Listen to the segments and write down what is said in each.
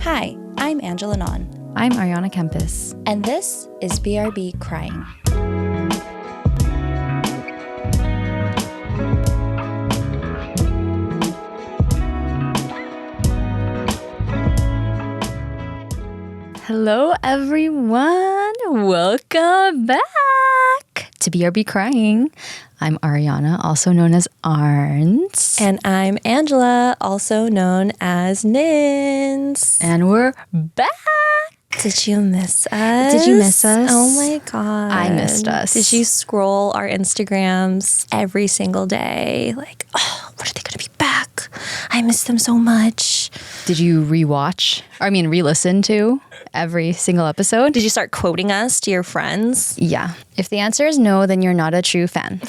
Hi, I'm Angela Non. I'm Ariana Kempis. And this is BRB Crying. Hello, everyone. Welcome back to BRB Crying. I'm Ariana, also known as Arns. And I'm Angela, also known as Nins. And we're back. Did you miss us? Did you miss us? Oh my God. I missed us. Did you scroll our Instagrams every single day? Like, oh, when are they going to be back? I miss them so much. Did you re-listen to every single episode? Did you start quoting us to your friends? Yeah. If the answer is no, then you're not a true fan.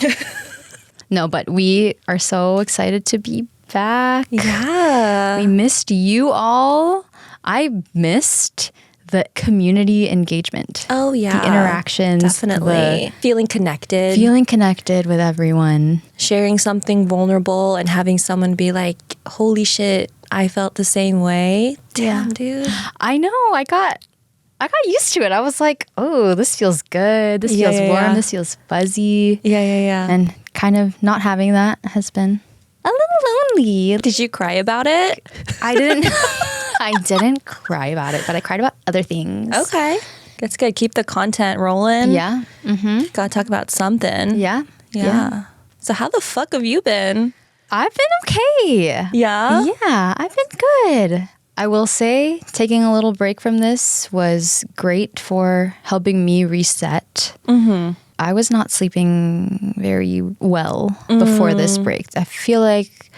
No, but we are so excited to be back. Yeah. We missed you all. I missed the community engagement. Oh, yeah. The interactions. Definitely. Feeling connected. Feeling connected with everyone. Sharing something vulnerable and having someone be like, holy shit, I felt the same way. Damn, dude. I know. I got used to it. I was like, oh, this feels good. This feels warm. Yeah. This feels fuzzy. Yeah. And kind of not having that has been a little lonely. Did you cry about it? I didn't. I didn't cry about it, but I cried about other things. Okay. That's good. Keep the content rolling. Yeah. Mm-hmm. Gotta talk about something. Yeah. So how the fuck have you been? I've been okay. Yeah? Yeah, I've been good. I will say taking a little break from this was great for helping me reset. Mm-hmm. I was not sleeping very well before this break. I feel like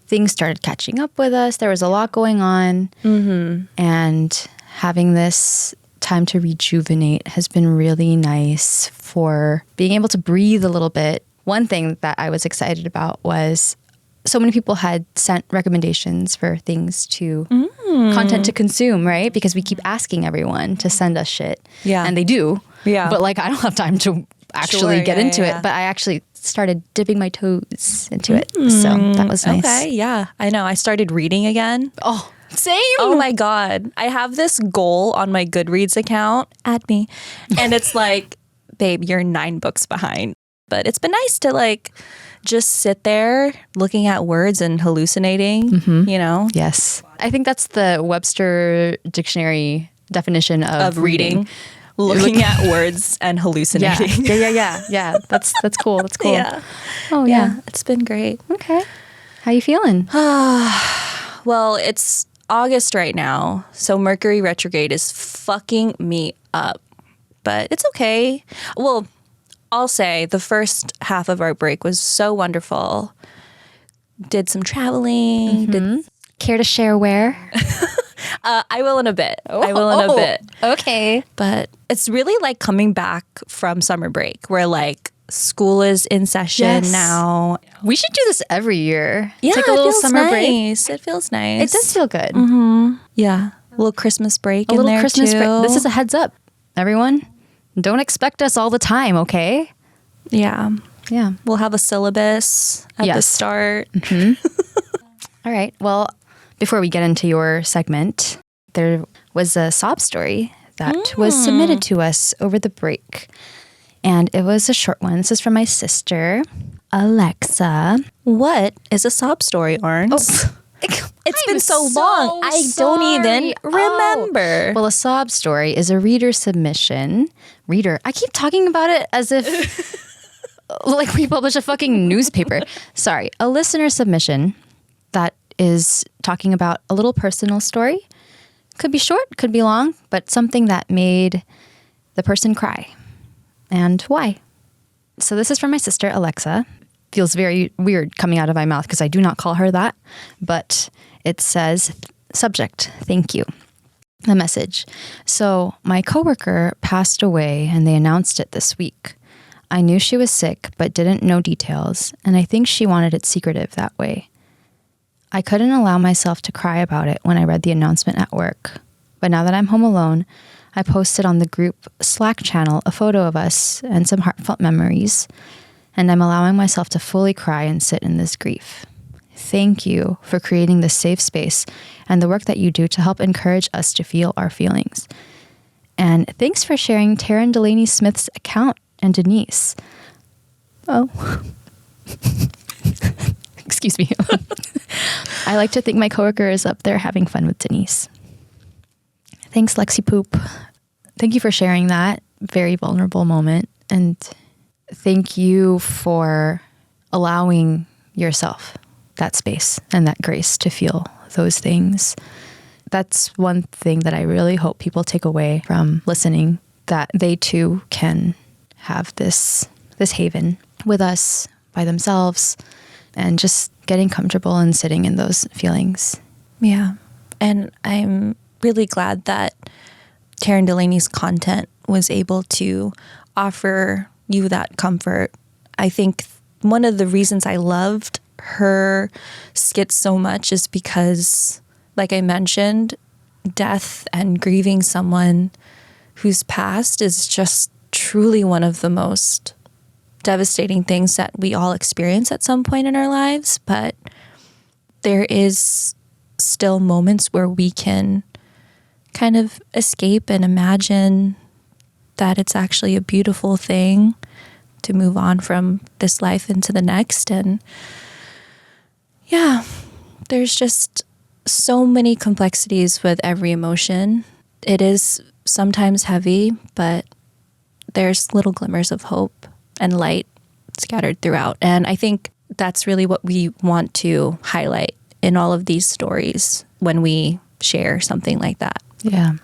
things started catching up with us. There was a lot going on. Mm-hmm. And having this time to rejuvenate has been really nice for being able to breathe a little bit. One thing that I was excited about was so many people had sent recommendations for things to content to consume, right? Because we keep asking everyone to send us shit. Yeah. And they do. Yeah. But like I don't have time to actually get into it. But I actually started dipping my toes into it. So that was nice. Okay, yeah. I know. I started reading again. Oh, same. Oh my God. I have this goal on my Goodreads account. Add me. And it's like, babe, you're 9 books behind. But it's been nice to like just sit there looking at words and hallucinating, you know? Yes. I think that's the Webster Dictionary definition of reading. Looking at words and hallucinating. Yeah. That's cool. That's cool. Yeah. Oh, yeah. It's been great. Okay. How you feeling? Well, it's August right now, so Mercury retrograde is fucking me up. But it's okay. Well, I'll say the first half of our break was so wonderful. Did some traveling. Care to share where? I will in a bit. A bit. Okay. But it's really like coming back from summer break where like school is in session now. We should do this every year. Yeah, take a little summer break. It feels nice. It does feel good. Yeah. A little Christmas break A in little there Christmas too. break. This is a heads up, everyone. Don't expect us all the time, okay? Yeah. Yeah. We'll have a syllabus at the start. All right. Well, before we get into your segment, there was a sob story that was submitted to us over the break. And it was a short one. This is from my sister, Alexa. What is a sob story, Arns? It's been so long. I don't even remember. Well, a sob story is a reader submission. I keep talking about it as if like we publish a fucking newspaper. Sorry, a listener submission that is talking about a little personal story. Could be short, could be long, but something that made the person cry. And why? So this is from my sister, Alexa. Feels very weird coming out of my mouth because I do not call her that. But it says, subject, thank you. The message. So my coworker passed away and they announced it this week. I knew she was sick, but didn't know details. And I think she wanted it secretive that way. I couldn't allow myself to cry about it when I read the announcement at work. But now that I'm home alone, I posted on the group Slack channel a photo of us and some heartfelt memories. And I'm allowing myself to fully cry and sit in this grief. thank you for creating this safe space and the work that you do to help encourage us to feel our feelings. And thanks for sharing Taryn Delaney Smith's account and Denise. Oh. Excuse me. I like to think my coworker is up there having fun with Denise. Thanks, Lexi Poop. Thank you for sharing that very vulnerable moment. And thank you for allowing yourself that space and that grace to feel those things. That's one thing that I really hope people take away from listening, that they too can have this haven with us by themselves and just getting comfortable and sitting in those feelings. Yeah. And I'm really glad that Taryn Delaney's content was able to offer you that comfort. I think one of the reasons I loved her skits so much is because, like I mentioned, death and grieving someone who's passed is just truly one of the most devastating things that we all experience at some point in our lives. But there is still moments where we can kind of escape and imagine that it's actually a beautiful thing to move on from this life into the next. And yeah, there's just so many complexities with every emotion. It is sometimes heavy, but there's little glimmers of hope and light scattered throughout. And I think that's really what we want to highlight in all of these stories when we share something like that. Yeah.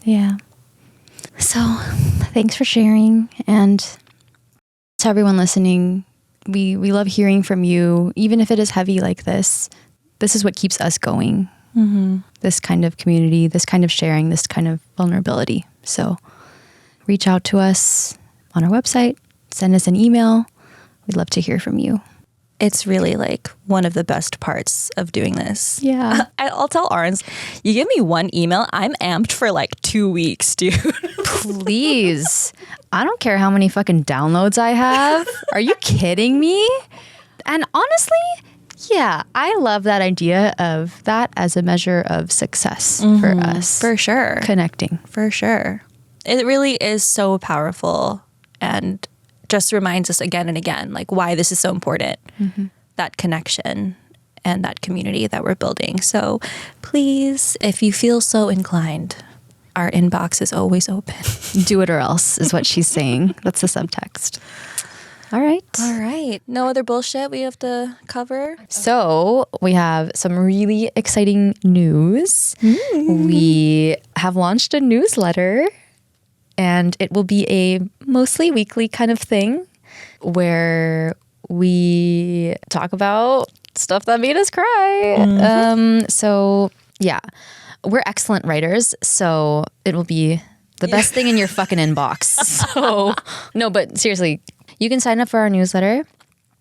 Yeah. So thanks for sharing. And to everyone listening, we love hearing from you. Even if it is heavy like this is what keeps us going. Mm-hmm. This kind of community, this kind of sharing, this kind of vulnerability. So reach out to us on our website, send us an email. We'd love to hear from you. It's really like one of the best parts of doing this. Yeah. I'll tell Arns, you give me one email, I'm amped for like 2 weeks, dude. Please. I don't care how many fucking downloads I have. Are you kidding me? And honestly, yeah, I love that idea of that as a measure of success for us. For sure. Connecting. For sure. It really is so powerful and just reminds us again and again, like why this is so important, that connection and that community that we're building. So please, if you feel so inclined, our inbox is always open. Do it or else is what she's saying. That's the subtext. All right. All right. No other bullshit we have to cover? So we have some really exciting news. We have launched a newsletter, and it will be a mostly weekly kind of thing where we talk about stuff that made us cry. So yeah, we're excellent writers. So it will be the best thing in your fucking inbox. So no, but seriously, you can sign up for our newsletter.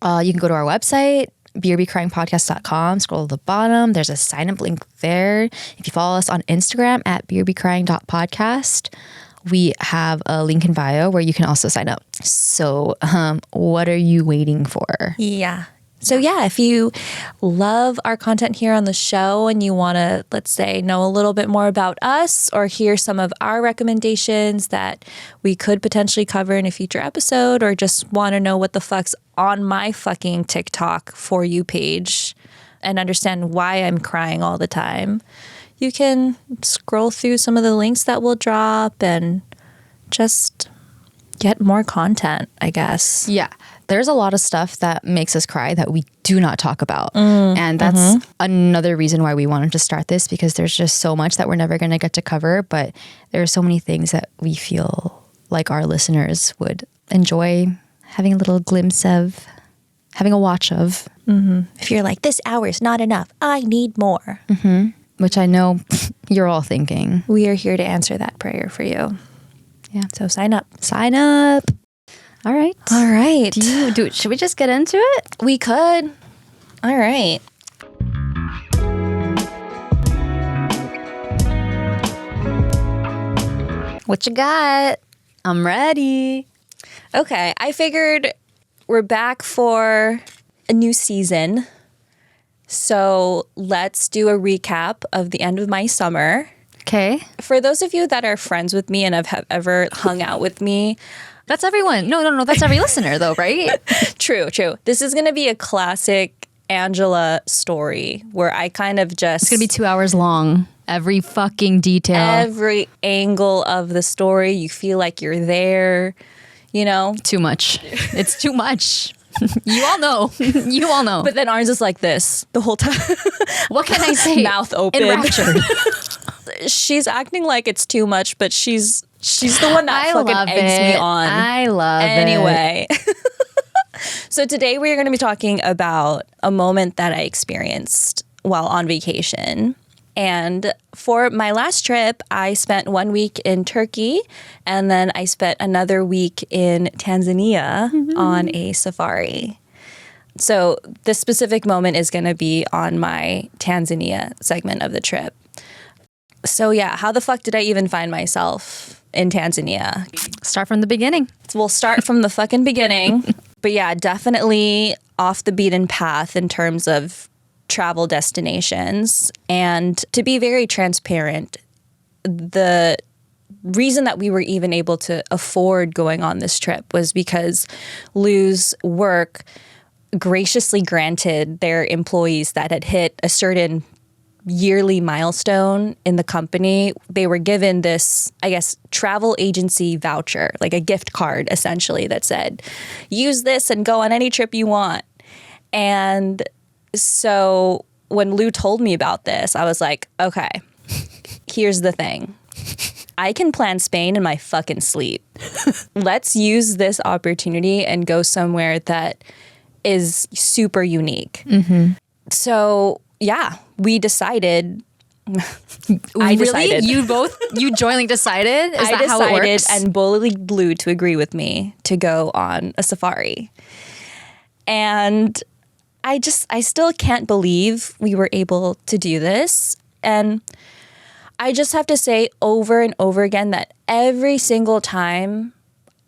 You can go to our website, brbcryingpodcast.com, scroll to the bottom. There's a sign up link there. If you follow us on Instagram at brbcrying.podcast, we have a link in bio where you can also sign up. So what are you waiting for? Yeah. So yeah, if you love our content here on the show and you want to, let's say, know a little bit more about us or hear some of our recommendations that we could potentially cover in a future episode, or just want to know what the fuck's on my fucking TikTok For You page and understand why I'm crying all the time, you can scroll through some of the links that we'll drop and just get more content, I guess. Yeah. There's a lot of stuff that makes us cry that we do not talk about. And that's another reason why we wanted to start this, because there's just so much that we're never going to get to cover. But there are so many things that we feel like our listeners would enjoy having a little glimpse of, having a watch of. If you're like, this hour is not enough, I need more. Which I know you're all thinking. We are here to answer that prayer for you. Yeah. So sign up. Sign up. All right. All right. Should we just get into it? We could. All right. What you got? I'm ready. Okay. I figured we're back for a new season. So let's do a recap of the end of my summer. Okay. For those of you that are friends with me and have ever hung out with me. That's everyone. No. That's every listener though, right? True. This is going to be a classic Angela story where I kind of just... It's going to be 2 hours long. Every fucking detail. Every angle of the story. You feel like you're there, you know? Too much. It's too much. You all know. You all know. But then Arns is like this the whole time. What can I say? Mouth open. Enraptured. She's acting like it's too much, but she's the one that fucking eggs me on. I love it. Anyway. So today we're going to be talking about a moment that I experienced while on vacation. And for my last trip, I spent 1 week in Turkey, and then I spent another week in Tanzania on a safari. So this specific moment is going to be on my Tanzania segment of the trip. So yeah, how the fuck did I even find myself in Tanzania? Start from the beginning. We'll start from the fucking beginning. But yeah, definitely off the beaten path in terms of travel destinations. And to be very transparent, the reason that we were even able to afford going on this trip was because Lou's work graciously granted their employees that had hit a certain yearly milestone in the company. They were given this, I guess, travel agency voucher, like a gift card essentially that said, use this and go on any trip you want. And so when Lou told me about this, I was like, okay, here's the thing. I can plan Spain in my fucking sleep. Let's use this opportunity and go somewhere that is super unique. So yeah, we decided. I decided. You jointly decided? Is that how it works? And bullied Lou to agree with me to go on a safari. And I still can't believe we were able to do this. And I just have to say over and over again that every single time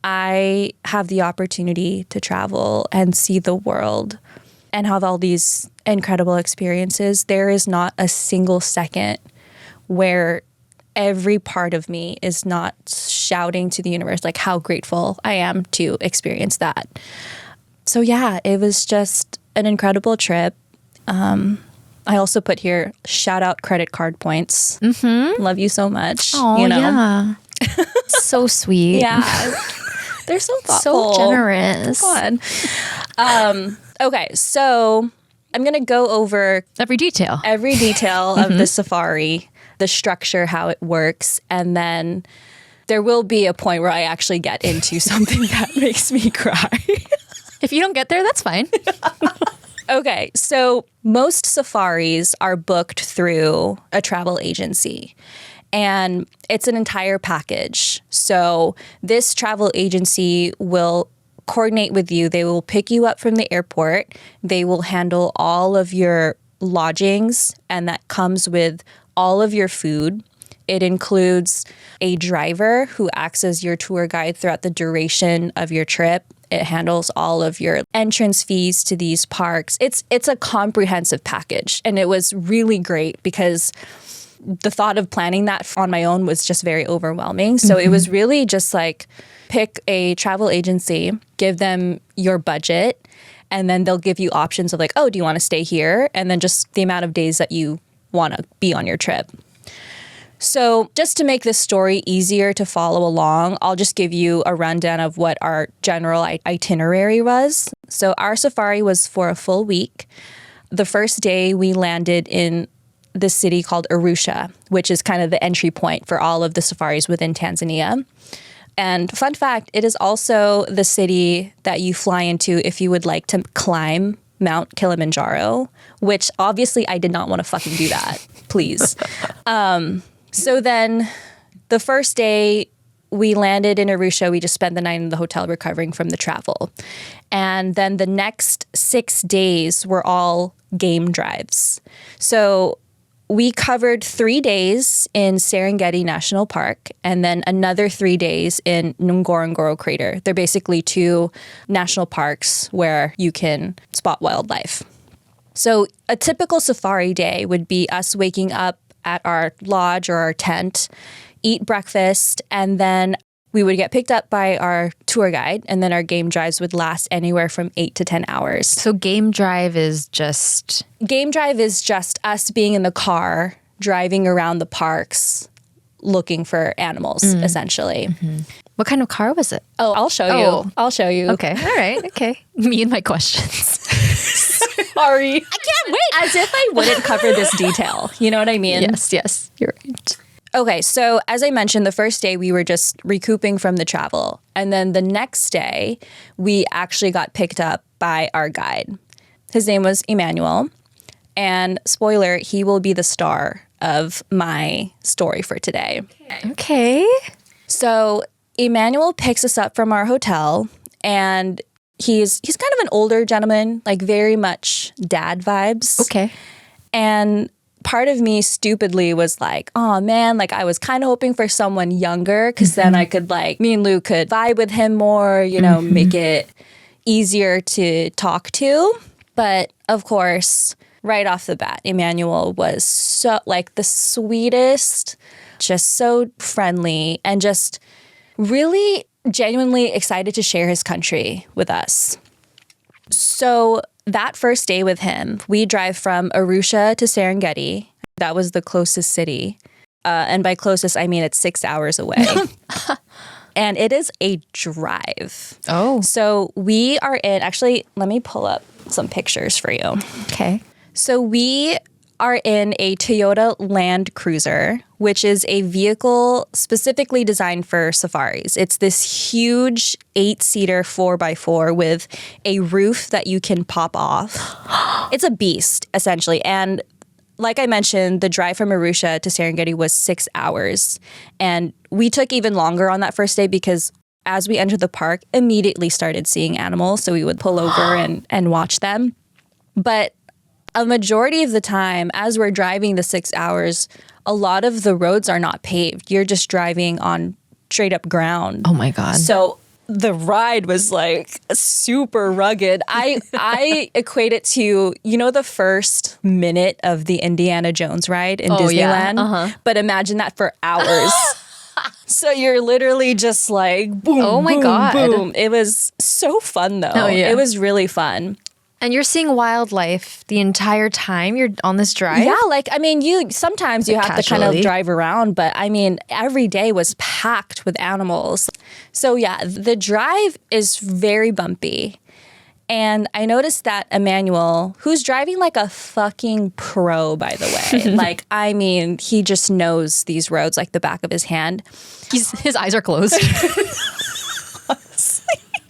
I have the opportunity to travel and see the world and have all these incredible experiences, there is not a single second where every part of me is not shouting to the universe like how grateful I am to experience that. So yeah, it was just an incredible trip. I also put here, shout out credit card points. Love you so much. Oh, yeah. So sweet. Yeah. They're so thoughtful. So generous. Come on. Okay, so I'm going to go over every detail of the safari, the structure, how it works, and then there will be a point where I actually get into something that makes me cry. If you don't get there, that's fine. Okay, so most safaris are booked through a travel agency, and it's an entire package. So this travel agency will coordinate with you. They will pick you up from the airport. They will handle all of your lodgings, and that comes with all of your food. It includes a driver who acts as your tour guide throughout the duration of your trip. It handles all of your entrance fees to these parks. It's a comprehensive package, and it was really great because the thought of planning that on my own was just very overwhelming. So it was really just like pick a travel agency, give them your budget, and then they'll give you options of like, oh, do you want to stay here? And then just the amount of days that you want to be on your trip. So just to make this story easier to follow along, I'll just give you a rundown of what our general itinerary was. So our safari was for a full week. The first day we landed in the city called Arusha, which is kind of the entry point for all of the safaris within Tanzania. And fun fact, it is also the city that you fly into if you would like to climb Mount Kilimanjaro, which obviously I did not want to fucking do that. Please. So then the first day we landed in Arusha, we just spent the night in the hotel recovering from the travel. And then the next 6 days were all game drives. So we covered 3 days in Serengeti National Park and then another 3 days in Ngorongoro Crater. They're basically 2 national parks where you can spot wildlife. So a typical safari day would be us waking up at our lodge or our tent, eat breakfast, and then we would get picked up by our tour guide, and then our game drives would last anywhere from 8 to 10 hours. So game drive is just us being in the car, driving around the parks, looking for animals, essentially. What kind of car was it? Oh, I'll show you. I'll show you. Okay. All right. Okay. Me and my questions. Sorry. I can't wait. As if I wouldn't cover this detail. You know what I mean? Yes. You're right. Okay, so as I mentioned, the first day we were just recouping from the travel. And then the next day, we actually got picked up by our guide. His name was Emmanuel. And spoiler, he will be the star of my story for today. Okay. So Emmanuel picks us up from our hotel, and he's kind of an older gentleman, like very much dad vibes. Okay. And part of me stupidly was like, oh man, like I was kind of hoping for someone younger, because then I could me and Lou could vibe with him more, make it easier to talk to. But of course, right off the bat, Emmanuel was so the sweetest, just so friendly, and just really genuinely excited to share his country with us. So that first day with him, we drive from Arusha to Serengeti. That was the closest city. And by closest, I mean it's 6 hours away. And it is a drive. Oh. So we are actually, let me pull up some pictures for you. Okay. So we are in a Toyota Land Cruiser, which is a vehicle specifically designed for safaris. It's this huge 8-seater 4x4 with a roof that you can pop off. It's a beast, essentially. And like I mentioned, the drive from Arusha to Serengeti was 6 hours. And we took even longer on that first day because as we entered the park, immediately started seeing animals. So we would pull over and watch them. But a majority of the time, as we're driving the 6 hours, a lot of the roads are not paved. You're just driving on straight up ground. Oh my God. So the ride was super rugged. I equate it to, the first minute of the Indiana Jones ride in Disneyland. Yeah. But imagine that for hours. So you're literally just boom, oh my boom, God. boom. It was so fun though. Oh, yeah. It was really fun. And you're seeing wildlife the entire time you're on this drive? Yeah, you sometimes you have to kind of drive around, but every day was packed with animals. So yeah, the drive is very bumpy. And I noticed that Emmanuel, who's driving like a fucking pro, by the way, he just knows these roads like the back of his hand. His eyes are closed.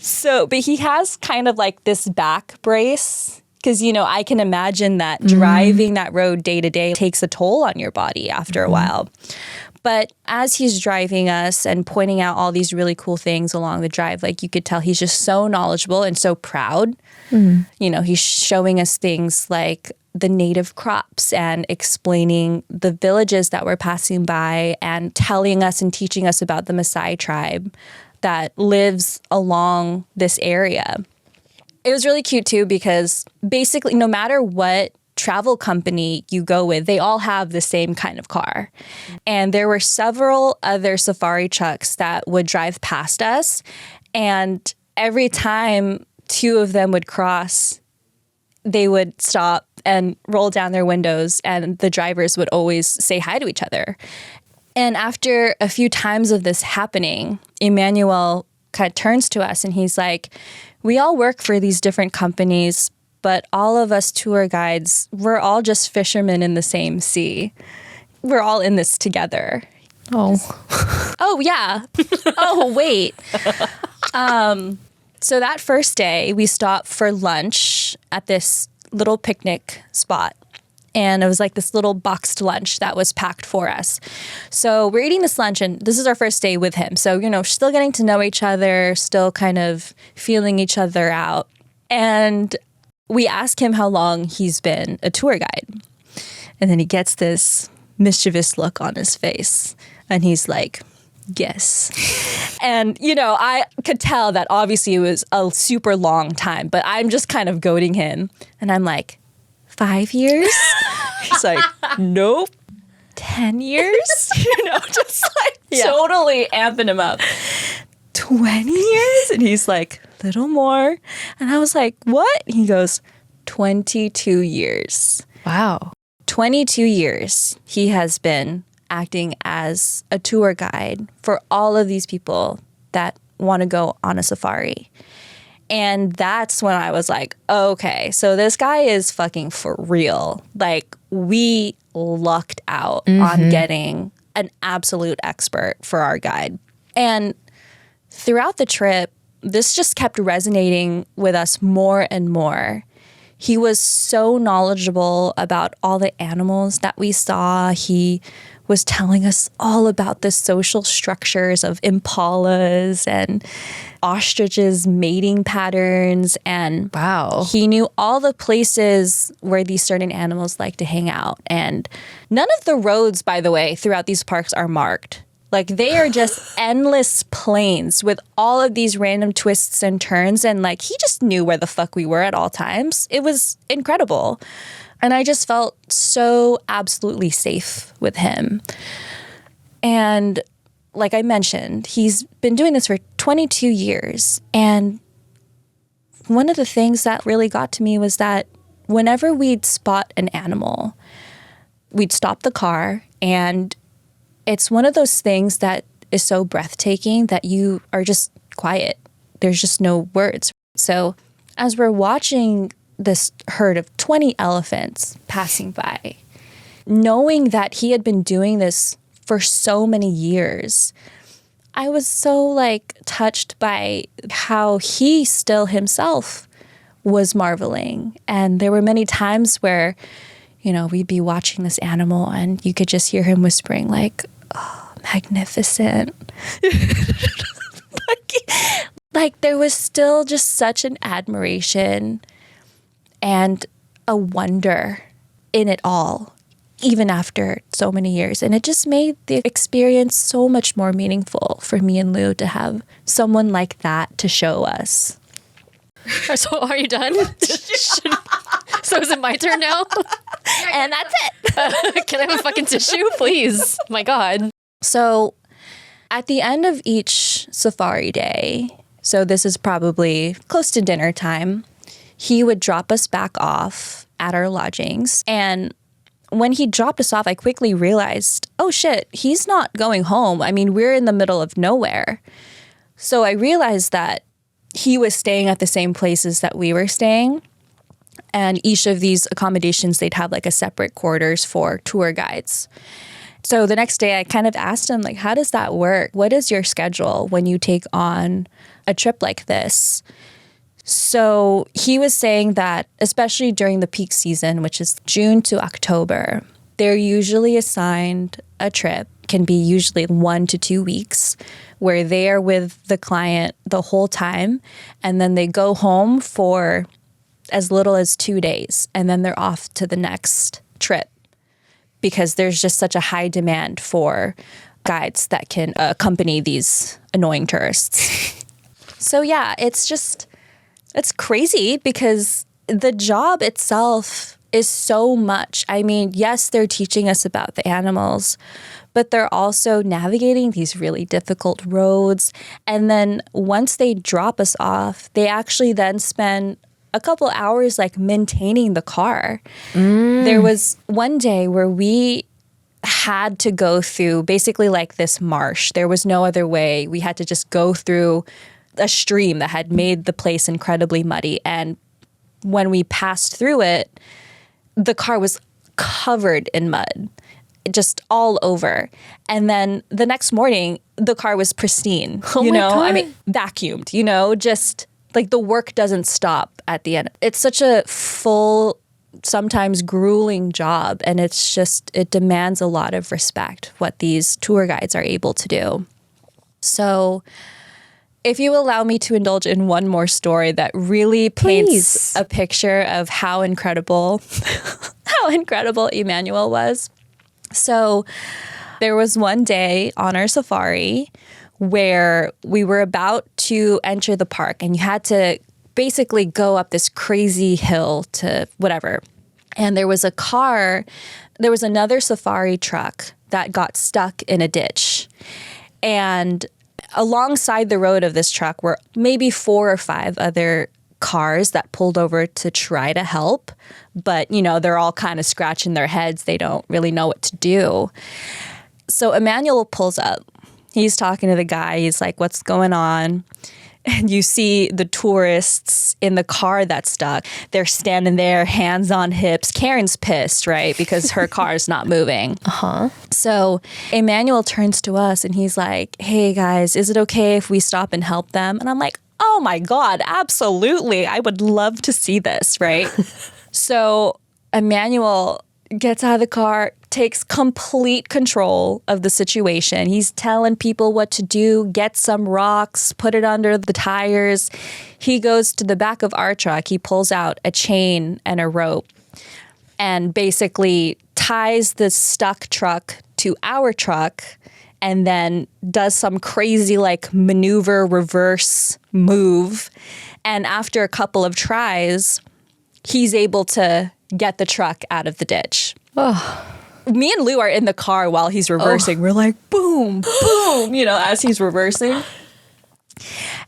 So, but he has kind of this back brace because, I can imagine that driving that road day to day takes a toll on your body after a while. But as he's driving us and pointing out all these really cool things along the drive, you could tell he's just so knowledgeable and so proud. He's showing us things like the native crops and explaining the villages that we're passing by and telling us and teaching us about the Maasai tribe that lives along this area. It was really cute too because basically no matter what travel company you go with, they all have the same kind of car. And there were several other safari trucks that would drive past us. And every time 2 of them would cross, they would stop and roll down their windows and the drivers would always say hi to each other. And after a few times of this happening, Emmanuel kind of turns to us and he's like, we all work for these different companies, but all of us tour guides, we're all just fishermen in the same sea. We're all in this together. Oh. Oh, yeah. Oh, wait. So that first day, we stopped for lunch at this little picnic spot. And it was this little boxed lunch that was packed for us. So we're eating this lunch, and this is our first day with him. So, still getting to know each other, still kind of feeling each other out. And we ask him how long he's been a tour guide. And then he gets this mischievous look on his face. And he's like, yes. And, I could tell that obviously it was a super long time, but I'm just kind of goading him. And I'm like, 5 years? He's like, nope. 10 years? Just like totally amping him up. 20 years? And he's like, little more. And I was like, what? He goes, 22 years. Wow. 22 years he has been acting as a tour guide for all of these people that want to go on a safari. And that's when I was like, okay, so this guy is fucking for real. Like, we lucked out on getting an absolute expert for our guide. And throughout the trip, this just kept resonating with us more and more. He was so knowledgeable about all the animals that we saw. He was telling us all about the social structures of impalas and ostriches' mating patterns. And wow, he knew all the places where these certain animals like to hang out. And none of the roads, by the way, throughout these parks are marked. Like, they are just endless plains with all of these random twists and turns. And like, he just knew where the fuck we were at all times. It was incredible. And I just felt so absolutely safe with him. And like I mentioned, he's been doing this for 22 years. And one of the things that really got to me was that whenever we'd spot an animal, we'd stop the car, and it's one of those things that is so breathtaking that you are just quiet. There's just no words. So as we're watching this herd of 20 elephants passing by, knowing that he had been doing this for so many years, I was so like touched by how he still himself was marveling. And there were many times where, we'd be watching this animal and you could just hear him whispering like, oh, magnificent. like there was still just such an admiration and a wonder in it all, even after so many years. And it just made the experience so much more meaningful for me and Lou to have someone like that to show us. So are you done? So is it my turn now? And that's it. Can I have a fucking tissue, please? My God. So at the end of each safari day, so this is probably close to dinner time, he would drop us back off at our lodgings. And when he dropped us off, I quickly realized, oh shit, he's not going home. I mean, we're in the middle of nowhere. So I realized that he was staying at the same places that we were staying. And each of these accommodations, they'd have like a separate quarters for tour guides. So the next day I kind of asked him, like, how does that work? What is your schedule when you take on a trip like this? So he was saying that, especially during the peak season, which is June to October, they're usually assigned a trip, can be usually 1 to 2 weeks, where they are with the client the whole time. And then they go home for as little as 2 days. And then they're off to the next trip, because there's just such a high demand for guides that can accompany these annoying tourists. So yeah, it's crazy because the job itself is so much. I mean, yes, they're teaching us about the animals, but they're also navigating these really difficult roads. And then once they drop us off, they actually then spend a couple hours like maintaining the car. There was one day where we had to go through basically like this marsh. There was no other way. We had to just go through a stream that had made the place incredibly muddy. And when we passed through it, the car was covered in mud, just all over. And then the next morning, the car was pristine, God. I mean, vacuumed, just like the work doesn't stop at the end. It's such a full, sometimes grueling job. And it demands a lot of respect what these tour guides are able to do. So if you allow me to indulge in one more story that really paints a picture of how incredible Emmanuel was. So there was one day on our safari where we were about to enter the park, and you had to basically go up this crazy hill to whatever. And there was another safari truck that got stuck in a ditch. And alongside the road of this truck were maybe 4 or 5 other cars that pulled over to try to help. But, they're all kind of scratching their heads. They don't really know what to do. So Emmanuel pulls up. He's talking to the guy. He's like, what's going on? And you see the tourists in the car that's stuck. They're standing there, hands on hips. Karen's pissed, right? Because her car is not moving. So Emmanuel turns to us and he's like, hey guys, is it okay if we stop and help them? And I'm like, oh my God, absolutely. I would love to see this, right? So Emmanuel gets out of the car, takes complete control of the situation. He's telling people what to do, get some rocks, put it under the tires. He goes to the back of our truck. He pulls out a chain and a rope and basically ties the stuck truck to our truck and then does some crazy maneuver reverse move. And after a couple of tries, he's able to get the truck out of the ditch. Me and Lou are in the car while he's reversing. We're like, boom, boom, as he's reversing.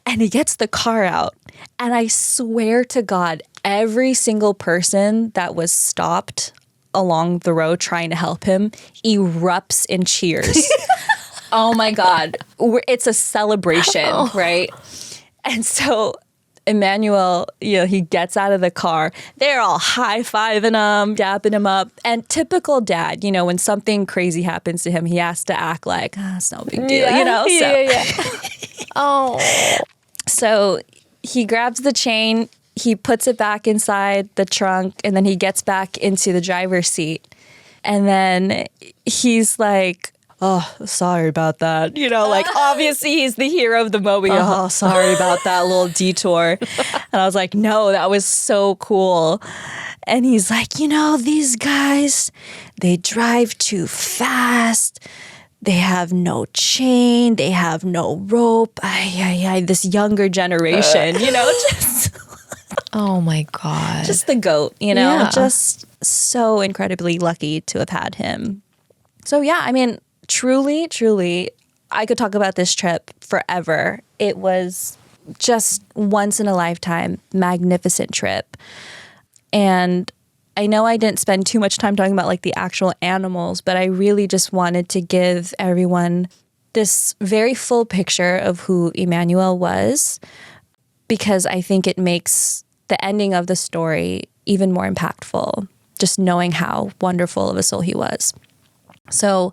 And he gets the car out. And I swear to God, every single person that was stopped along the road trying to help him erupts in cheers. Oh my God. It's a celebration, right? And so Emmanuel, he gets out of the car. They're all high-fiving him, dapping him up. And typical dad, when something crazy happens to him, he has to act like, it's no big deal, So he grabs the chain, he puts it back inside the trunk, and then he gets back into the driver's seat. And then he's like, oh, sorry about that. Obviously he's the hero of the moment. Oh, sorry about that little detour. And I was like, no, that was so cool. And he's like, these guys, they drive too fast. They have no chain. They have no rope. This younger generation, just... Oh my God. Just the GOAT, just so incredibly lucky to have had him. So yeah, I mean, truly, truly, I could talk about this trip forever. It was just once in a lifetime, magnificent trip. And I know I didn't spend too much time talking about the actual animals, but I really just wanted to give everyone this very full picture of who Emmanuel was, because I think it makes the ending of the story even more impactful, just knowing how wonderful of a soul he was. So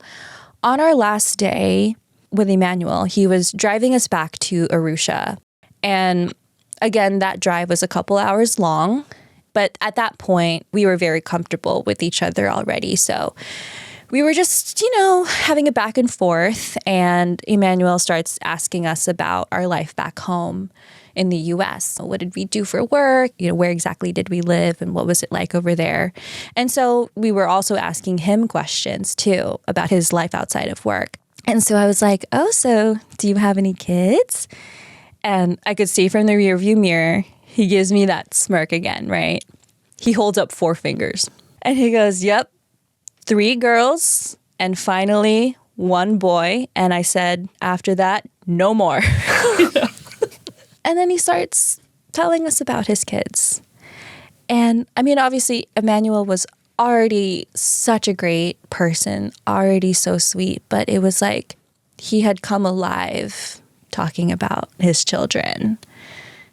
on our last day with Emmanuel, he was driving us back to Arusha. And again, that drive was a couple hours long. But at that point, we were very comfortable with each other already. So we were just, having a back and forth. And Emmanuel starts asking us about our life back home in the U.S. So what did we do for work? Where exactly did we live and what was it like over there? And so we were also asking him questions too about his life outside of work. And so I was like, oh, so do you have any kids? And I could see from the rearview mirror, he gives me that smirk again, right? He holds up 4 fingers and he goes, yep, 3 girls and finally 1 boy. And I said, after that, no more. And then he starts telling us about his kids. And I mean, obviously, Emmanuel was already such a great person, already so sweet, but it was like he had come alive talking about his children.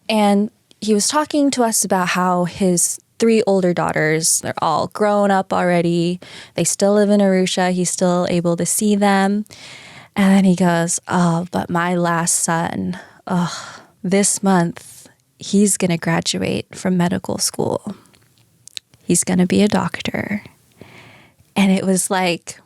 And he was talking to us about how his 3 older daughters, they're all grown up already. They still live in Arusha. He's still able to see them. And then he goes, oh, but my last son, this month, he's going to graduate from medical school. He's going to be a doctor. And it was like,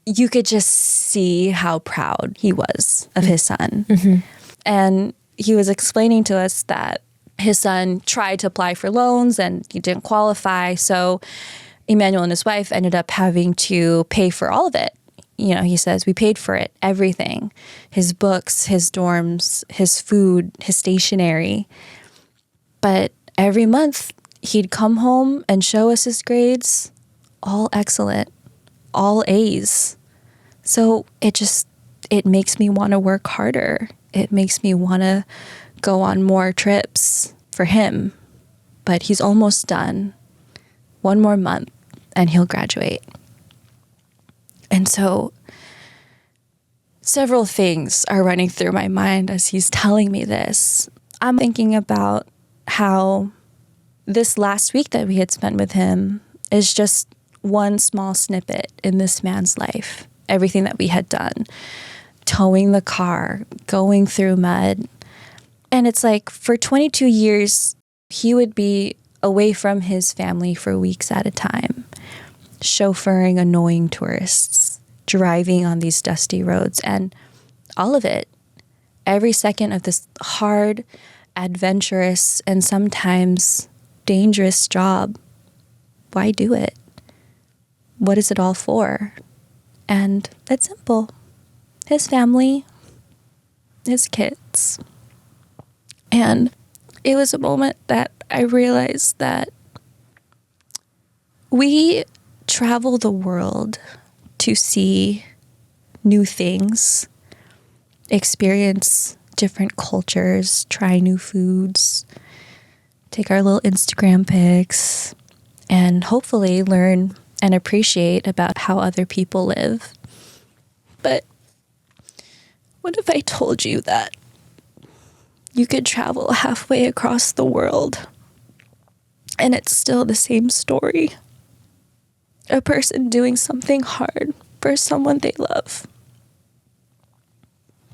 you could just see how proud he was of his son. Mm-hmm. And he was explaining to us that his son tried to apply for loans and he didn't qualify. So Emmanuel and his wife ended up having to pay for all of it. He says, we paid for it, everything. His books, his dorms, his food, his stationery. But every month, he'd come home and show us his grades, all excellent, all A's. So it makes me want to work harder. It makes me want to go on more trips for him. But he's almost done. 1 more month and he'll graduate. And so several things are running through my mind as he's telling me this. I'm thinking about how this last week that we had spent with him is just one small snippet in this man's life. Everything that we had done, towing the car, going through mud. And it's like for 22 years, he would be away from his family for weeks at a time, chauffeuring annoying tourists, driving on these dusty roads, and all of it, every second of this hard, adventurous, and sometimes dangerous job. Why do it? What is it all for? And it's simple. His family, his kids. And it was a moment that I realized that we travel the world to see new things, experience different cultures, try new foods, take our little Instagram pics, and hopefully learn and appreciate about how other people live. But what if I told you that you could travel halfway across the world and it's still the same story? A person doing something hard for someone they love.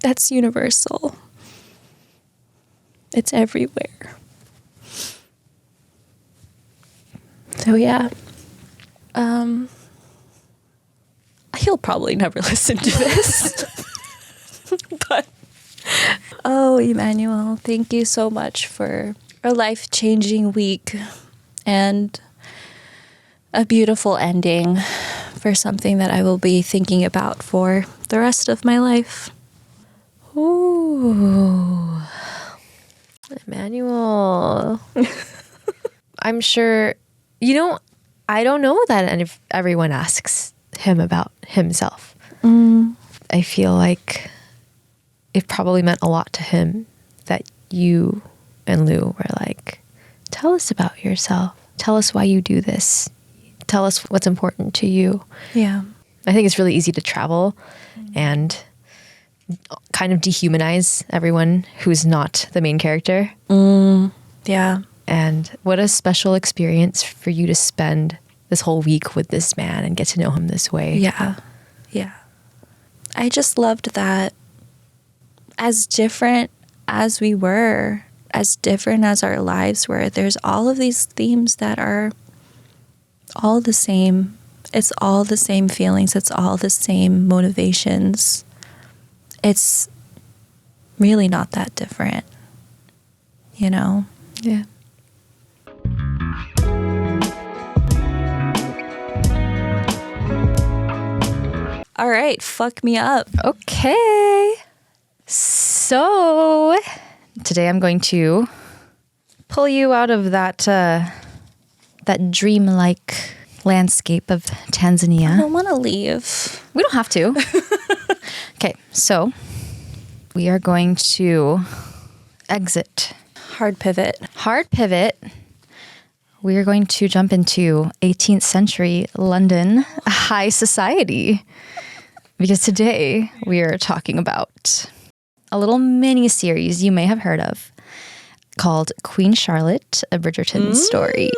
That's universal. It's everywhere. So yeah. He'll probably never listen to this. But oh, Emmanuel, thank you so much for a life-changing week and a beautiful ending for something that I will be thinking about for the rest of my life. Ooh. Emmanuel. I'm sure, I don't know that everyone asks him about himself. I feel like it probably meant a lot to him that you and Lou were like, tell us about yourself. Tell us why you do this. Tell us what's important to you. Yeah. I think it's really easy to travel and kind of dehumanize everyone who's not the main character. Yeah. And what a special experience for you to spend this whole week with this man and get to know him this way. Yeah. Yeah. I just loved that as different as we were, as different as our lives were, there's all of these themes that are all the same. It's all the same feelings. It's all the same motivations. It's really not that different, Yeah. All right, fuck me up. Okay. So today I'm going to pull you out of that dreamlike landscape of Tanzania. I don't want to leave. We don't have to. Okay, so we are going to exit. Hard pivot. Hard pivot. We are going to jump into 18th century London high society. Because today we are talking about a little mini series you may have heard of called Queen Charlotte, a Bridgerton Story.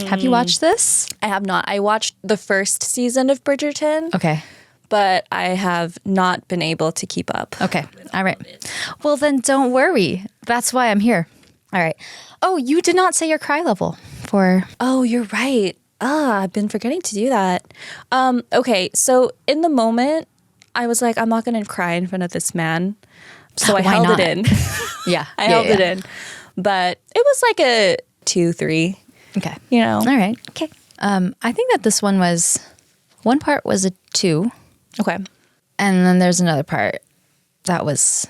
Have you watched this? I have not. I watched the first season of Bridgerton. Okay. But I have not been able to keep up. Okay. All right. Well, then don't worry. That's why I'm here. All right. Oh, you did not say your cry level for... Oh, you're right. I've been forgetting to do that. Okay, so in the moment, I was like, I'm not going to cry in front of this man. So I Why held not? it in. Yeah. I held it in. But it was like a 2, 3. Okay. All right. Okay. I think that this one was... One part was a 2. Okay. And then there's another part that was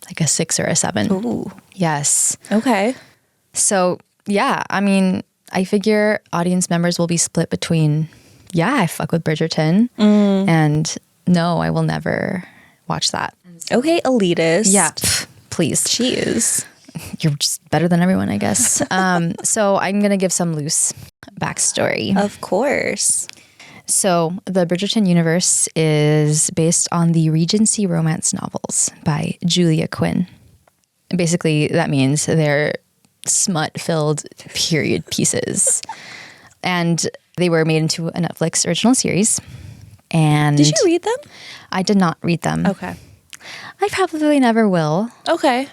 like a 6 or a 7. Ooh. Yes. Okay. So yeah, I mean, I figure audience members will be split between, yeah, I fuck with Bridgerton, and no, I will never watch that. Okay, elitist. Yeah, please. Jeez. You're just better than everyone, I guess. So I'm going to give some loose backstory. Of course. So the Bridgerton universe is based on the Regency romance novels by Julia Quinn. Basically, that means they're smut-filled period pieces. And they were made into a Netflix original series. And Did you read them? I did not read them. Okay. I probably never will. Okay.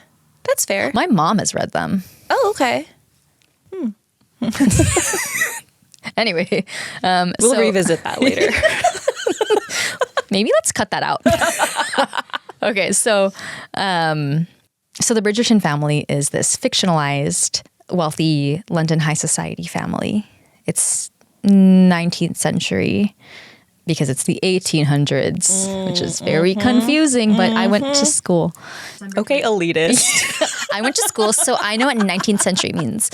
That's fair. My mom has read them. Oh, okay. Anyway, We'll revisit that later. maybe let's cut that out. Okay, so the Bridgerton family is this fictionalized, wealthy London high society family. It's 19th century because it's the 1800s, which is very confusing, but I went to school. Okay, elitist. I went to school, so I know what 19th century means.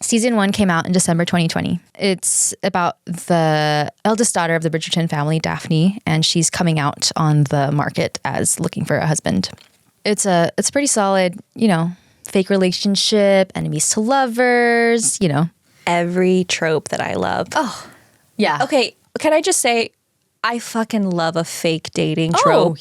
Season 1 came out in December 2020. It's about the eldest daughter of the Bridgerton family, Daphne, and she's coming out on the market as looking for a husband. It's pretty solid, fake relationship, enemies to lovers, Every trope that I love. Oh, yeah. Okay, can I just say, I fucking love a fake dating trope.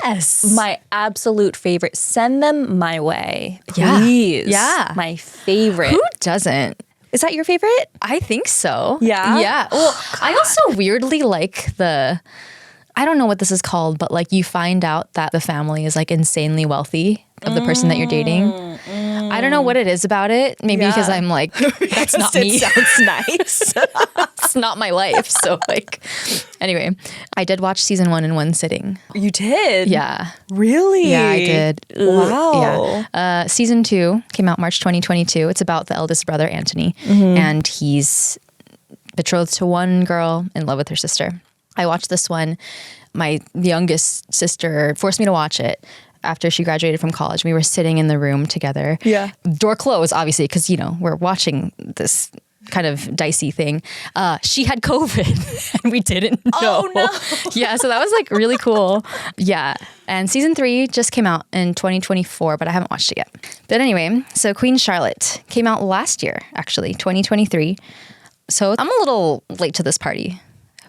Yes. My absolute favorite. Send them my way, Yeah. please. Yeah. My favorite. Who doesn't? Is that your favorite? I think so. Yeah? Yeah. Well, I also weirdly like I don't know what this is called, but like you find out that the family is like insanely wealthy of the person that you're dating. I don't know what it is about it. Maybe because I'm like, that's not me. It sounds nice. It's not my life. So like, anyway, I did watch season 1 in one sitting. You did? Yeah. Really? Yeah, I did. Wow. Yeah. Season 2 came out March 2022. It's about the eldest brother, Anthony, and he's betrothed to one girl in love with her sister. I watched this one. My youngest sister forced me to watch it after she graduated from college. We were sitting in the room together. Yeah. Door closed, obviously, because, we're watching this kind of dicey thing. She had COVID and we didn't know. Oh, no. Yeah, so that was like really cool. Yeah. And season 3 just came out in 2024, but I haven't watched it yet. But anyway, so Queen Charlotte came out last year, actually, 2023. So I'm a little late to this party,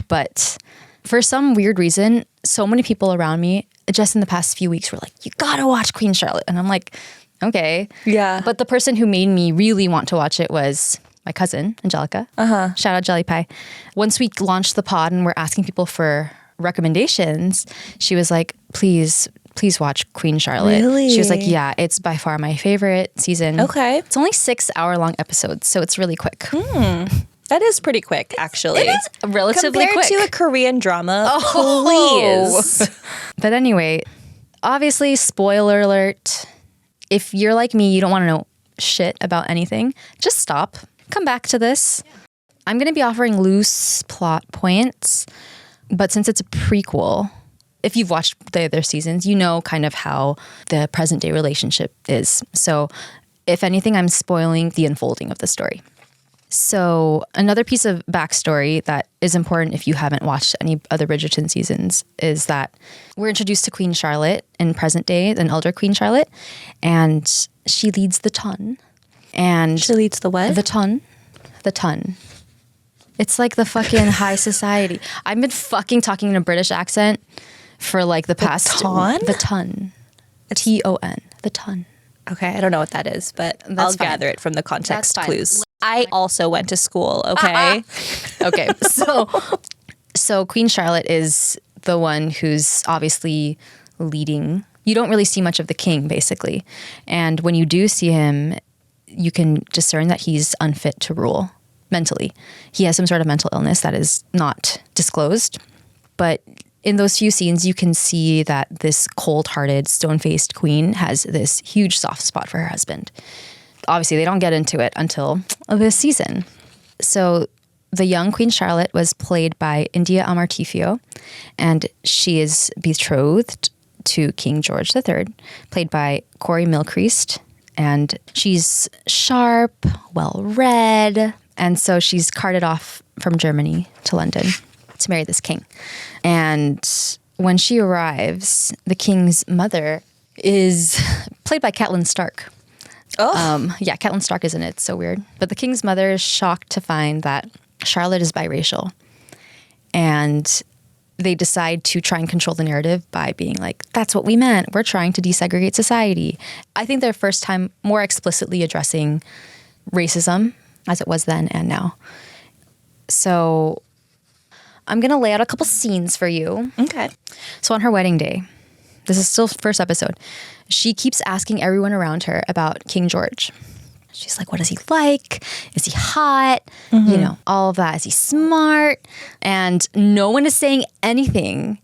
but for some weird reason, so many people around me just in the past few weeks were like, you gotta watch Queen Charlotte. And I'm like, okay. Yeah. But the person who made me really want to watch it was my cousin, Angelica. Shout out Jelly Pie. Once we launched the pod and we're asking people for recommendations, she was like, please watch Queen Charlotte. Really? She was like, yeah, it's by far my favorite season. Okay. It's only 6-hour-long episodes, so it's really quick. That is pretty quick, actually. It is relatively Compared quick. to a Korean drama, Oh. please. But anyway, obviously, spoiler alert. If you're like me, you don't want to know shit about anything, just stop. Come back to this. I'm going to be offering loose plot points, but since it's a prequel, if you've watched the other seasons, you know kind of how the present day relationship is. So if anything, I'm spoiling the unfolding of the story. So another piece of backstory that is important if you haven't watched any other Bridgerton seasons is that we're introduced to Queen Charlotte in present day, an elder Queen Charlotte, and she leads the ton. And She leads the what? The ton. The ton. It's like the fucking high society. I've been fucking talking in a British accent for like the past... ton? The ton. T-O-N. The ton. Okay, I don't know what that is, but I'll fine. gather it from the context That's fine. clues. I also went to school, okay? Okay, so Queen Charlotte is the one who's obviously leading. You don't really see much of the king, basically. And when you do see him, you can discern that he's unfit to rule mentally. He has some sort of mental illness that is not disclosed. But in those few scenes, you can see that this cold-hearted, stone-faced queen has this huge soft spot for her husband. Obviously, they don't get into it until this season. So the young Queen Charlotte was played by India Amartifio, and she is betrothed to King George III, played by Corey Milcreast. and she's sharp, well-read, and so she's carted off from Germany to London to marry this king. And when she arrives, the king's mother is played by Catelyn Stark. Oh. Yeah, Catelyn Stark is in it. It's so weird. But the king's mother is shocked to find that Charlotte is biracial. And they decide to try and control the narrative by being like, that's what we meant. We're trying to desegregate society. I think their first time more explicitly addressing racism as it was then and now. So I'm going to lay out a couple scenes for you. Okay. So on her wedding day, this is still first episode, she keeps asking everyone around her about King George. She's like, what is he like? Is he hot? You know, all of that. Is he smart? And no one is saying anything.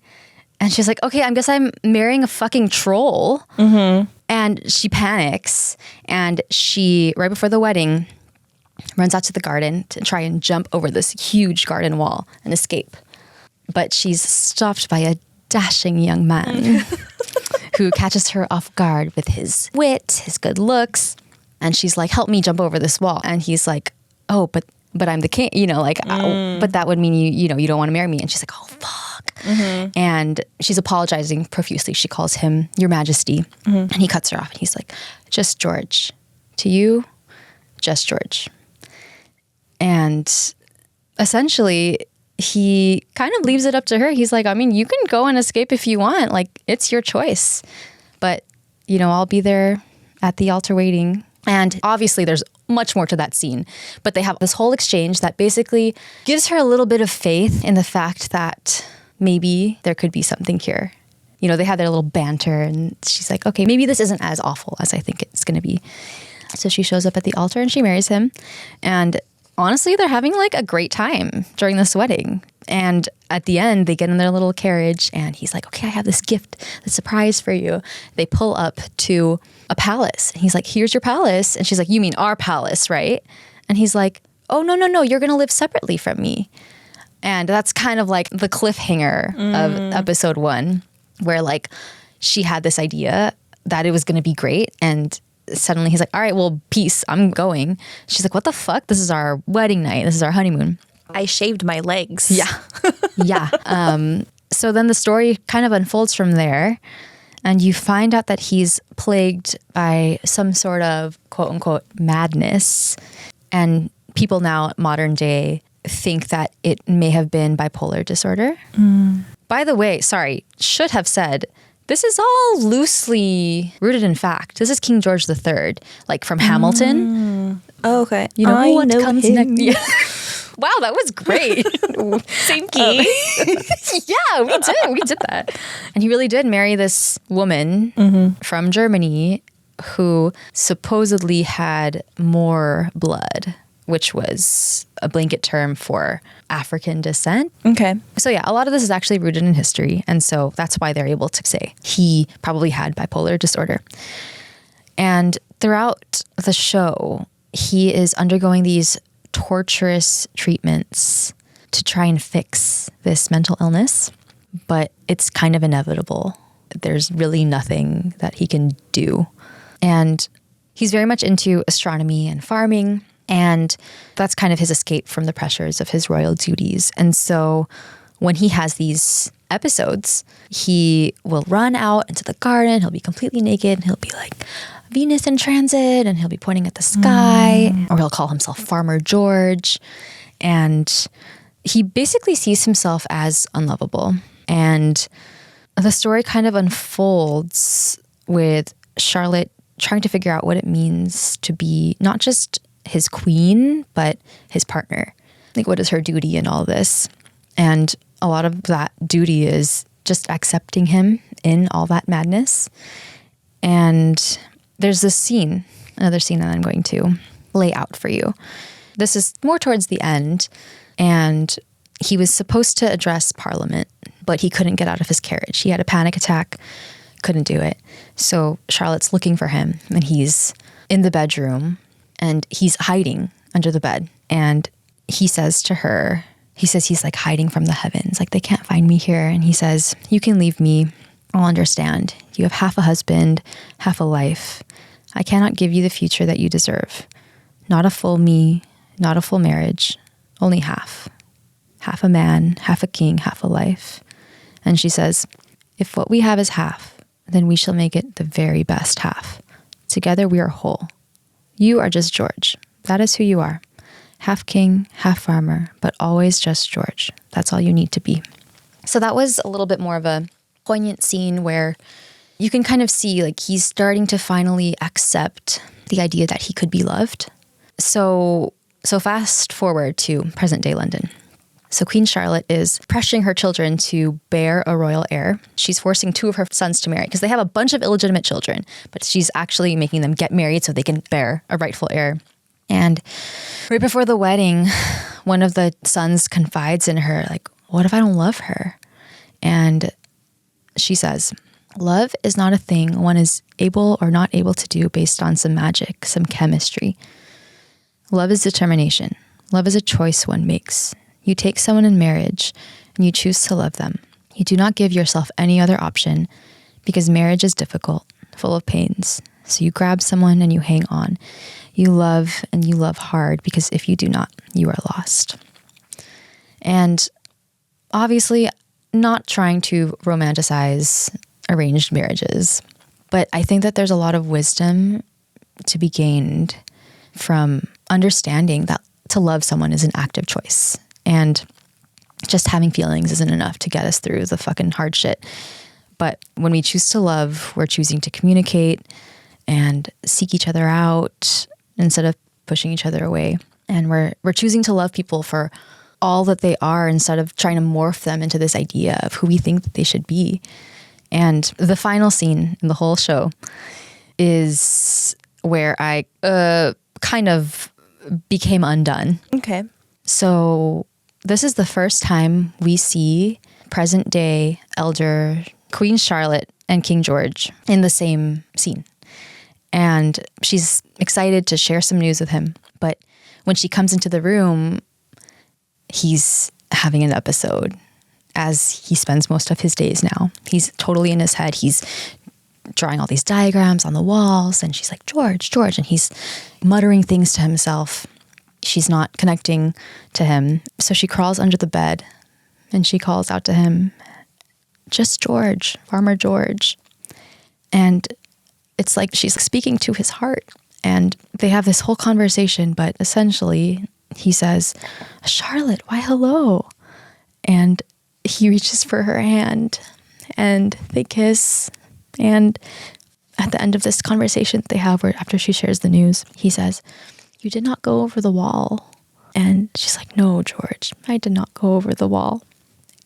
And she's like, okay, I guess I'm marrying a fucking troll. And she panics. And she, right before the wedding, runs out to the garden to try and jump over this huge garden wall and escape. But she's stopped by a dashing young man who catches her off guard with his wit, his good looks. And she's like, help me jump over this wall. And he's like, oh, but I'm the king, you know, like, but that would mean you don't want to marry me. And she's like, oh, fuck. And she's apologizing profusely. She calls him Your Majesty. And he cuts her off. And he's like, just George. To you, just George. And essentially, he kind of leaves it up to her. He's like, I mean, you can go and escape if you want. Like, it's your choice. But, you know, I'll be there at the altar waiting. And obviously there's much more to that scene, but they have this whole exchange that basically gives her a little bit of faith in the fact that maybe there could be something here. You know, they have their little banter and she's like, okay, maybe this isn't as awful as I think it's going to be. So she shows up at the altar and she marries him. And honestly, they're having like a great time during this wedding. And at the end, they get in their little carriage and he's like, okay, I have this gift, this surprise for you. They pull up to a palace. And he's like, here's your palace. And she's like, you mean our palace, right? And he's like, oh, no, you're going to live separately from me. And that's kind of like the cliffhanger of episode 1, where like she had this idea that it was going to be great. And suddenly he's like, all right, well, peace, I'm going. She's like, what the fuck? This is our wedding night. This is our honeymoon. I shaved my legs. Yeah. Yeah. So then the story kind of unfolds from there. And you find out that he's plagued by some sort of quote unquote madness. And people now, modern day, think that it may have been bipolar disorder. By the way, sorry, should have said, this is all loosely rooted in fact. This is King George III, like from Hamilton. Oh, okay. You know what comes him. next? Yeah. Wow, that was great. Same key. Yeah, we did that. And he really did marry this woman from Germany who supposedly had more blood, which was a blanket term for African descent. Okay. So yeah, a lot of this is actually rooted in history. And so that's why they're able to say he probably had bipolar disorder. And throughout the show, he is undergoing these torturous treatments to try and fix this mental illness, but it's kind of inevitable. There's really nothing that he can do. And he's very much into astronomy and farming, and that's kind of his escape from the pressures of his royal duties. And so when he has these episodes, he will run out into the garden, he'll be completely naked, and he'll be like, Venus in transit, and he'll be pointing at the sky, or he'll call himself Farmer George. And he basically sees himself as unlovable. And the story kind of unfolds with Charlotte trying to figure out what it means to be not just his queen, but his partner. Like, what is her duty in all this? And a lot of that duty is just accepting him in all that madness. And there's this scene, another scene that I'm going to lay out for you. This is more towards the end, and he was supposed to address Parliament, but he couldn't get out of his carriage. He had a panic attack, couldn't do it. So Charlotte's looking for him, and he's in the bedroom, and he's hiding under the bed. And he says to her, he's like hiding from the heavens, like they can't find me here. And he says, you can leave me. I'll understand. You have half a husband, half a life. I cannot give you the future that you deserve. Not a full me, not a full marriage, only half. Half a man, half a king, half a life. And she says, if what we have is half, then we shall make it the very best half. Together we are whole. You are just George. That is who you are. Half king, half farmer, but always just George. That's all you need to be. So that was a little bit more of a poignant scene where you can kind of see like he's starting to finally accept the idea that he could be loved. So fast forward to present day London. So Queen Charlotte is pressuring her children to bear a royal heir. She's forcing 2 of her sons to marry because they have a bunch of illegitimate children, but she's actually making them get married so they can bear a rightful heir. And right before the wedding, one of the sons confides in her, like, what if I don't love her? And she says, love is not a thing one is able or not able to do based on some magic, some chemistry. Love is determination. Love is a choice one makes. You take someone in marriage and you choose to love them. You do not give yourself any other option because marriage is difficult, full of pains. So you grab someone and you hang on. You love and you love hard because if you do not, you are lost. And obviously, not trying to romanticize arranged marriages, but I think that there's a lot of wisdom to be gained from understanding that to love someone is an active choice. And just having feelings isn't enough to get us through the fucking hard shit. But when we choose to love, we're choosing to communicate and seek each other out instead of pushing each other away. And we're choosing to love people for all that they are instead of trying to morph them into this idea of who we think that they should be. And the final scene in the whole show is where I kind of became undone. Okay. So this is the first time we see present day elder Queen Charlotte and King George in the same scene. And she's excited to share some news with him. But when she comes into the room, he's having an episode, as he spends most of his days now. He's totally in his head. He's drawing all these diagrams on the walls. And she's like, George, George. And he's muttering things to himself. She's not connecting to him. So she crawls under the bed and she calls out to him, just George, Farmer George. And it's like she's speaking to his heart. And they have this whole conversation, but essentially he says, Charlotte, why hello? And he reaches for her hand and they kiss. And at the end of this conversation they have where after she shares the news, he says, you did not go over the wall. And she's like, no, George, I did not go over the wall.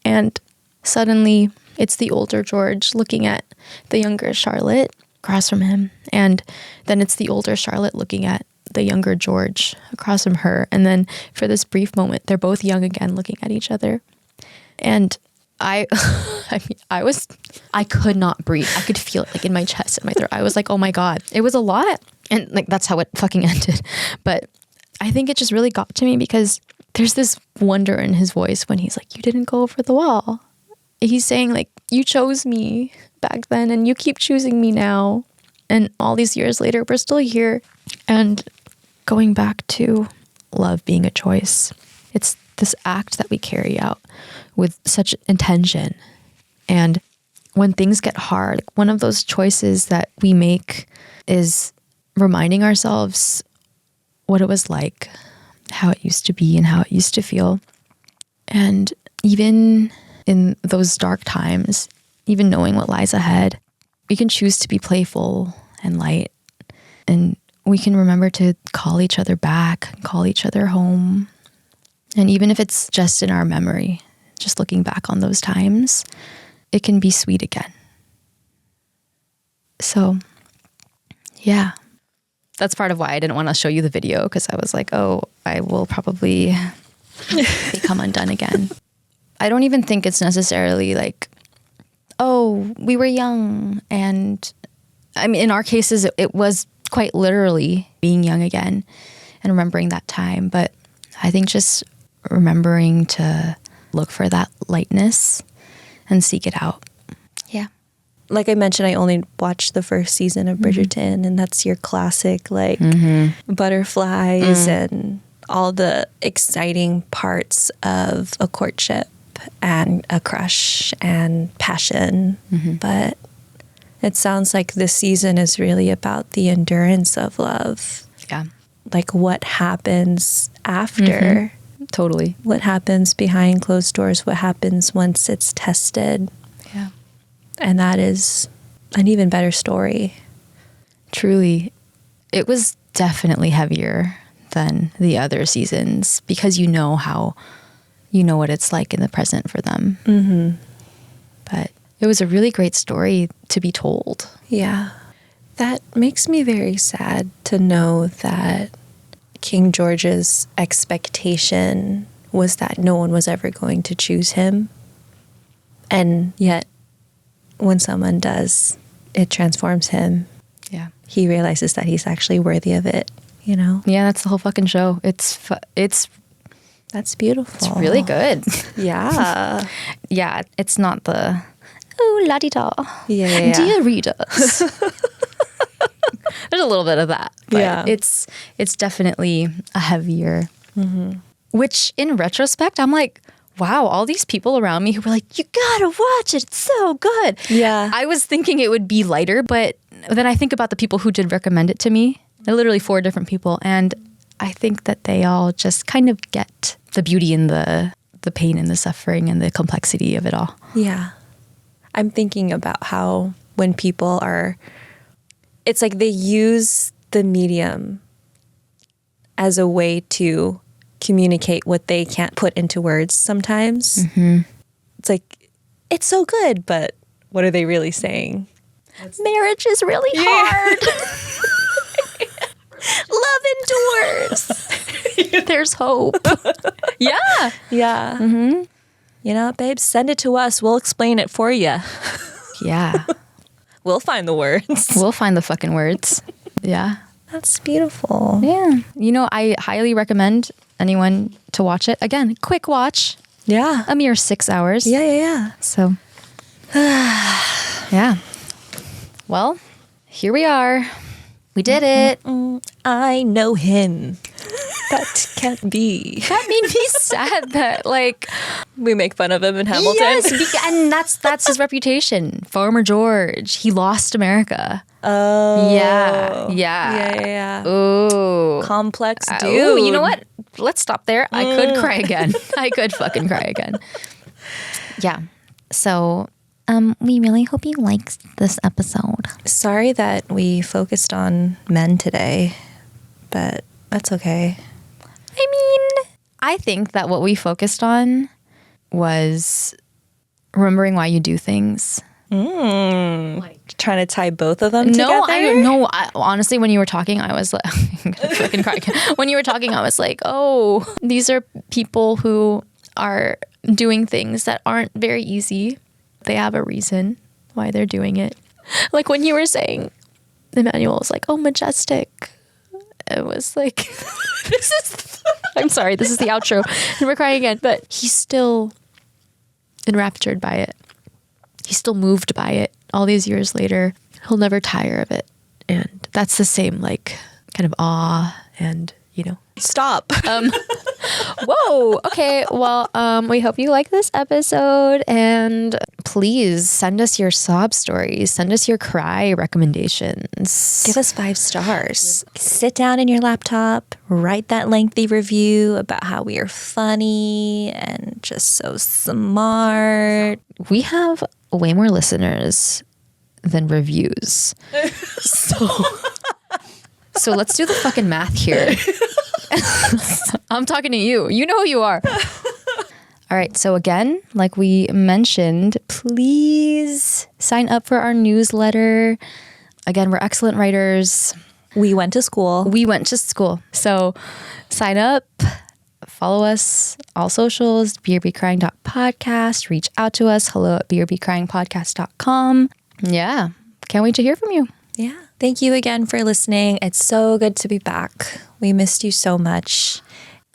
And suddenly it's the older George looking at the younger Charlotte across from him. And then it's the older Charlotte looking at the younger George across from her. And then for this brief moment, they're both young again looking at each other. And I could not breathe. I could feel it like in my chest and my throat. I was like, oh my God, it was a lot. And like, that's how it fucking ended. But I think it just really got to me because there's this wonder in his voice when he's like, you didn't go over the wall. He's saying like, you chose me back then and you keep choosing me now. And all these years later, we're still here. And going back to love being a choice, it's this act that we carry out with such intention. And when things get hard, one of those choices that we make is reminding ourselves what it was like, how it used to be and how it used to feel. And even in those dark times, even knowing what lies ahead, we can choose to be playful and light. And we can remember to call each other back, call each other home. And even if it's just in our memory, just looking back on those times, it can be sweet again. So, yeah. That's part of why I didn't want to show you the video, because I was like, oh, I will probably become undone again. I don't even think it's necessarily like, oh, we were young. And I mean, in our cases, it was quite literally being young again and remembering that time. But I think just remembering to look for that lightness and seek it out. Yeah. like I mentioned, I only watched the first season of Bridgerton, and that's your classic, like, butterflies and all the exciting parts of a courtship and a crush and passion. But it sounds like this season is really about the endurance of love. Yeah. Like what happens after. Totally. What happens behind closed doors, what happens once it's tested. Yeah. And that is an even better story. Truly. It was definitely heavier than the other seasons because you know what it's like in the present for them. But it was a really great story to be told. Yeah. That makes me very sad to know that King George's expectation was that no one was ever going to choose him. And yet, when someone does, it transforms him. Yeah. He realizes that he's actually worthy of it, you know? Yeah, that's the whole fucking show. It's That's beautiful. It's really good. Yeah. Yeah, it's not the ooh la di da. Yeah. Dear readers. There's a little bit of that. But Yeah. it's definitely a heavier. Which in retrospect, I'm like, wow, all these people around me who were like, you gotta watch it. It's so good. Yeah. I was thinking it would be lighter, but then I think about the people who did recommend it to me. They're literally 4 different people. And I think that they all just kind of get the beauty and the pain and the suffering and the complexity of it all. Yeah. I'm thinking about how when people are, it's like they use the medium as a way to communicate what they can't put into words sometimes. It's like, it's so good, but what are they really saying? Marriage is really hard. Love endures. There's hope. Yeah. Yeah. You know, babe, send it to us. We'll explain it for you. Yeah. We'll find the words. We'll find the fucking words. Yeah. That's beautiful. Yeah. You know, I highly recommend anyone to watch it. Again, quick watch. Yeah. A mere 6 hours. Yeah. So, yeah. Well, here we are. We did it. I know him. That can't be. That made me sad that, like, We make fun of him in Hamilton. yes, and that's his reputation. Farmer George. He lost America. Oh. Yeah. Yeah. Ooh. Complex dude. Ooh, you know what? Let's stop there. I could cry again. I could fucking cry again. Yeah. So, we really hope you liked this episode. Sorry that we focused on men today, but that's okay. I mean, I think that what we focused on was remembering why you do things. Trying to tie both of them No, together? I don't know. Honestly, when you were talking, I was like, I'm gonna fucking cry again. When you were talking, I was like, oh, these are people who are doing things that aren't very easy. They have a reason why they're doing it. Like when you were saying, Emmanuel was like, oh, majestic. It was like, I'm sorry, this is the outro. And we're crying again. But he's still enraptured by it. He's still moved by it. All these years later, he'll never tire of it. And that's the same, like, kind of awe and, you know. Stop. Whoa. Okay. Well, we hope you like this episode, and please send us your sob stories. Send us your cry recommendations. Give us 5 stars. Sit down in your laptop, write that lengthy review about how we are funny and just so smart. We have way more listeners than reviews. So let's do the fucking math here. I'm talking to you. You know who you are. All right. So again, like we mentioned, please sign up for our newsletter. Again, we're excellent writers. We went to school. We went to school. So sign up, follow us, all socials, brbcrying.podcast. Reach out to us, hello@brbcryingpodcast.com. Yeah. Can't wait to hear from you. Yeah. Thank you again for listening. It's so good to be back. We missed you so much.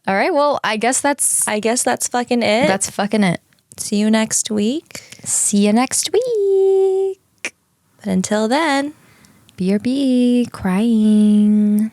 All right. Well, I guess that's fucking it. fucking it. See you next week. See you next week. But until then, BRB, crying.